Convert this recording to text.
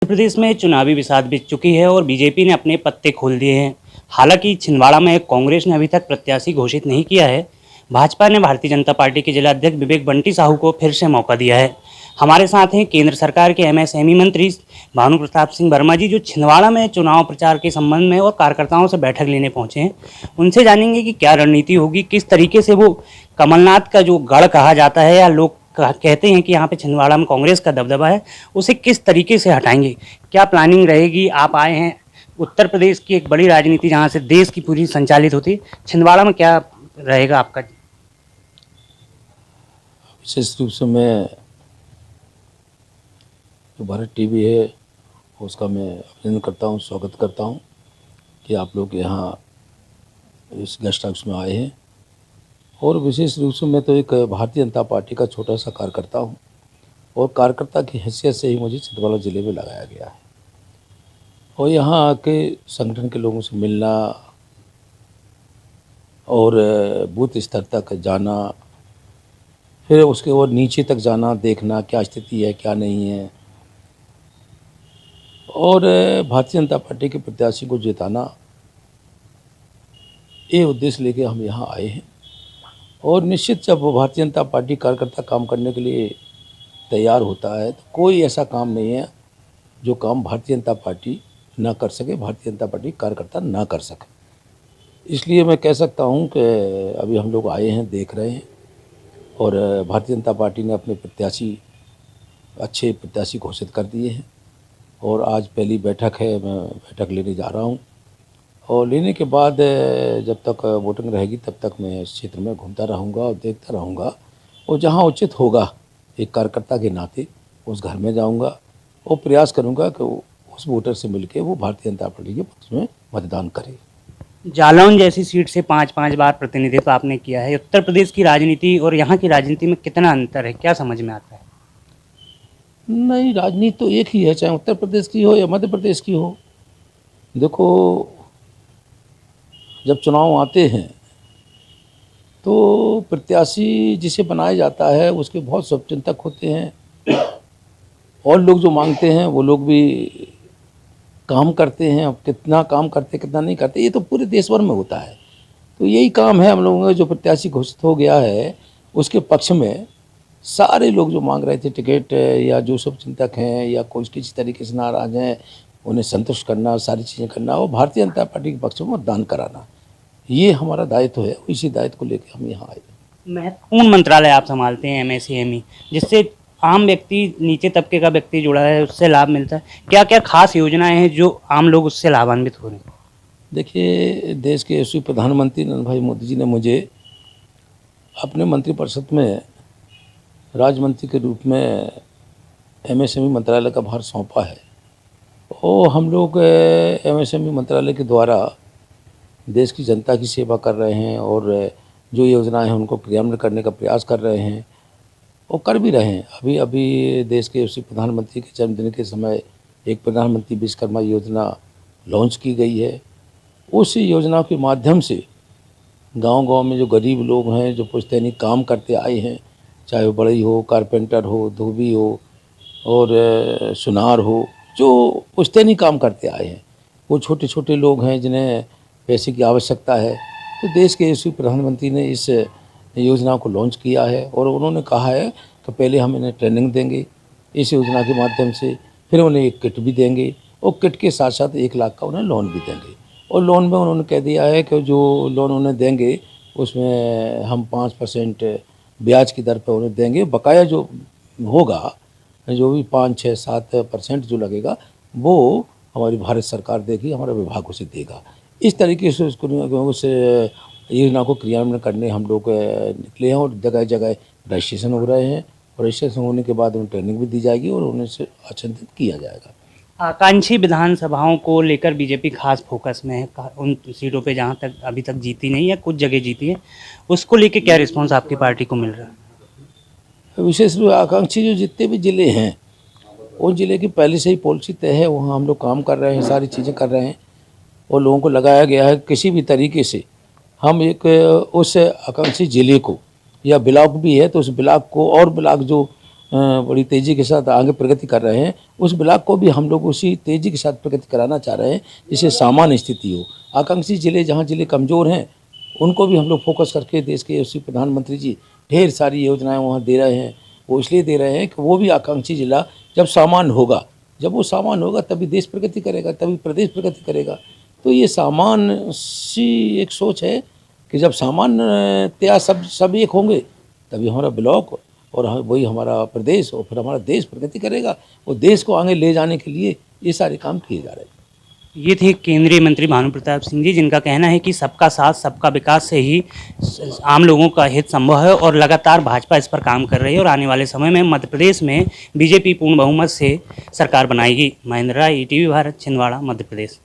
प्रदेश में चुनावी बिसात बीत चुकी है और बीजेपी ने अपने पत्ते खोल दिए हैं। हालांकि छिंदवाड़ा में कांग्रेस ने अभी तक प्रत्याशी घोषित नहीं किया है। भाजपा ने भारतीय जनता पार्टी के जिला अध्यक्ष विवेक बंटी साहू को फिर से मौका दिया है। हमारे साथ हैं केंद्र सरकार के एमएसएमई मंत्री भानु प्रताप सिंह वर्मा जी, जो छिंदवाड़ा में चुनाव प्रचार के संबंध में और कार्यकर्ताओं से बैठक लेने पहुंचे हैं। उनसे जानेंगे कि क्या रणनीति होगी, किस तरीके से वो कमलनाथ का जो गढ़ कहा जाता है या लोग कहते हैं कि यहाँ पे छिंदवाड़ा में कांग्रेस का दबदबा है, उसे किस तरीके से हटाएंगे, क्या प्लानिंग रहेगी। आप आए हैं उत्तर प्रदेश की एक बड़ी राजनीति जहाँ से देश की पूरी संचालित होती है, छिंदवाड़ा में क्या रहेगा आपका। विशेष रूप से मैं जो भारत टीवी है उसका मैं अभिनंदन करता हूँ, स्वागत करता हूँ कि आप लोग यहाँ इस गेस्ट हाउस में आए हैं। और विशेष रूप से मैं तो एक भारतीय जनता पार्टी का छोटा सा कार्यकर्ता हूँ और कार्यकर्ता की हैसियत से ही मुझे छिंदवाड़ा ज़िले में लगाया गया है। और यहाँ आके संगठन के लोगों से मिलना और बूथ स्तर तक जाना, फिर उसके और नीचे तक जाना, देखना क्या स्थिति है क्या नहीं है, और भारतीय जनता पार्टी के प्रत्याशी को जिताना, ये उद्देश्य लेके हम यहाँ आए हैं। और निश्चित जब भारतीय जनता पार्टी कार्यकर्ता काम करने के लिए तैयार होता है तो कोई ऐसा काम नहीं है जो काम भारतीय जनता पार्टी ना कर सके, भारतीय जनता पार्टी कार्यकर्ता ना कर सके। इसलिए मैं कह सकता हूँ कि अभी हम लोग आए हैं, देख रहे हैं, और भारतीय जनता पार्टी ने अपने प्रत्याशी, अच्छे प्रत्याशी घोषित कर दिए हैं। और आज पहली बैठक है, मैं बैठक लेने जा रहा हूँ, और लेने के बाद जब तक वोटिंग रहेगी तब तक मैं इस क्षेत्र में घूमता रहूँगा और देखता रहूँगा, और जहाँ उचित होगा एक कार्यकर्ता के नाते उस घर में जाऊँगा और प्रयास करूँगा कि उस वोटर से मिलके वो भारतीय जनता पार्टी के पक्ष में मतदान करे। जालौन जैसी सीट से 5-5 बार प्रतिनिधित्व आपने किया है। उत्तर प्रदेश की राजनीति और यहाँ की राजनीति में कितना अंतर है, क्या समझ में आता है। नहीं, राजनीति तो एक ही है, चाहे उत्तर प्रदेश की हो या मध्य प्रदेश की हो। देखो, जब चुनाव आते हैं तो प्रत्याशी जिसे बनाया जाता है उसके बहुत शुभचिंतक होते हैं, और लोग जो मांगते हैं वो लोग भी काम करते हैं। अब कितना काम करते कितना नहीं करते ये तो पूरे देश भर में होता है। तो यही काम है हम लोगों का। जो प्रत्याशी घोषित हो गया है उसके पक्ष में सारे लोग जो मांग रहे थे टिकट, या जो शुभचिंतक हैं या कोई किसी तरीके से नाराज हैं, उन्हें संतुष्ट करना, सारी चीज़ें करना और भारतीय जनता पार्टी के पक्ष में मतदान कराना, ये हमारा दायित्व है। इसी दायित्व को लेकर हम यहाँ आए। महत्वपूर्ण मंत्रालय आप संभालते हैं एमएसएमई, जिससे आम व्यक्ति, नीचे तबके का व्यक्ति जुड़ा है, उससे लाभ मिलता है। क्या क्या खास योजनाएं हैं जो आम लोग उससे लाभान्वित हो रहे हैं। देखिए, देश के यशस्वी प्रधानमंत्री नरेंद्र भाई मोदी जी ने मुझे अपने मंत्रिपरिषद में राज्य मंत्री के रूप में एमएसएमई मंत्रालय का भार सौंपा है। और हम लोग एमएसएमई मंत्रालय के द्वारा देश की जनता की सेवा कर रहे हैं, और जो योजनाएं हैं उनको क्रियान्वित करने का प्रयास कर रहे हैं और कर भी रहे हैं। अभी देश के उसी प्रधानमंत्री के जन्मदिन के समय एक प्रधानमंत्री विश्वकर्मा योजना लॉन्च की गई है। उस योजना के माध्यम से गांव-गांव में जो गरीब लोग हैं, जो पुश्तैनी काम करते आए हैं, चाहे वो बढ़ई हो, कारपेंटर हो, धोबी हो और सुनार हो, जो पुश्तैनी काम करते आए हैं, वो छोटे छोटे लोग हैं जिन्हें पैसे की आवश्यकता है। तो देश के यशस्वी प्रधानमंत्री ने इस योजना को लॉन्च किया है, और उन्होंने कहा है कि पहले हम इन्हें ट्रेनिंग देंगे इस योजना के माध्यम से, फिर उन्हें एक किट भी देंगे, और किट के साथ साथ 1 लाख का उन्हें लोन भी देंगे। और लोन में उन्होंने कह दिया है कि जो लोन उन्हें देंगे उसमें हम 5% ब्याज की दर पर उन्हें देंगे। बकाया जो होगा, जो भी 5, 6, 7% जो लगेगा वो हमारी भारत सरकार देगी, हमारा विभाग उसे देगा। इस तरीके से उस योजना को क्रियान्वयन करने हम लोग निकले हैं, और जगह जगह रजिस्ट्रेशन हो रहे हैं, और रजिस्ट्रेशन होने के बाद उन्हें ट्रेनिंग भी दी जाएगी और उन्हें से आच्छादित किया जाएगा। आकांक्षी विधानसभाओं को लेकर बीजेपी खास फोकस में है। उन सीटों पे जहां तक अभी तक जीती नहीं है, कुछ जगह जीती है, उसको लेकर क्या रिस्पांस आपकी पार्टी को मिल रहा है। विशेष रूप आकांक्षी जो जितने भी ज़िले हैं उन ज़िले की पहले से ही पॉलिसी तय है, वहाँ हम लोग काम कर रहे हैं, सारी चीज़ें कर रहे हैं, और लोगों को लगाया गया है किसी भी तरीके से हम एक उस आकांक्षी ज़िले को, या ब्लॉक भी है तो उस ब्लॉक को, और ब्लॉक जो बड़ी तेज़ी के साथ आगे प्रगति कर रहे हैं, उस ब्लॉक को भी हम लोग उसी तेज़ी के साथ प्रगति कराना चाह रहे हैं जिससे सामान्य स्थिति हो। आकांक्षी जिले जहाँ जिले कमज़ोर हैं उनको भी हम लोग फोकस करके देश के यशस्वी प्रधानमंत्री जी ढेर सारी योजनाएं वहाँ दे रहे हैं। वो इसलिए दे रहे हैं कि वो भी आकांक्षी जिला जब सामान्य होगा, जब वो सामान्य होगा तभी देश प्रगति करेगा, तभी प्रदेश प्रगति करेगा। तो ये सामान्य सी एक सोच है कि जब सामान्यतया सब एक होंगे तभी हमारा ब्लॉक और वही हमारा प्रदेश और फिर हमारा देश प्रगति करेगा। और देश को आगे ले जाने के लिए ये सारे काम किए जा रहे हैं। ये थे केंद्रीय मंत्री भानु प्रताप सिंह जी, जिनका कहना है कि सबका साथ सबका विकास से ही आम लोगों का हित संभव है और लगातार भाजपा इस पर काम कर रही है और आने वाले समय में मध्य प्रदेश में बीजेपी पूर्ण बहुमत से सरकार बनाएगी। महेंद्र राय, ईटीवी भारत, छिंदवाड़ा, मध्य प्रदेश।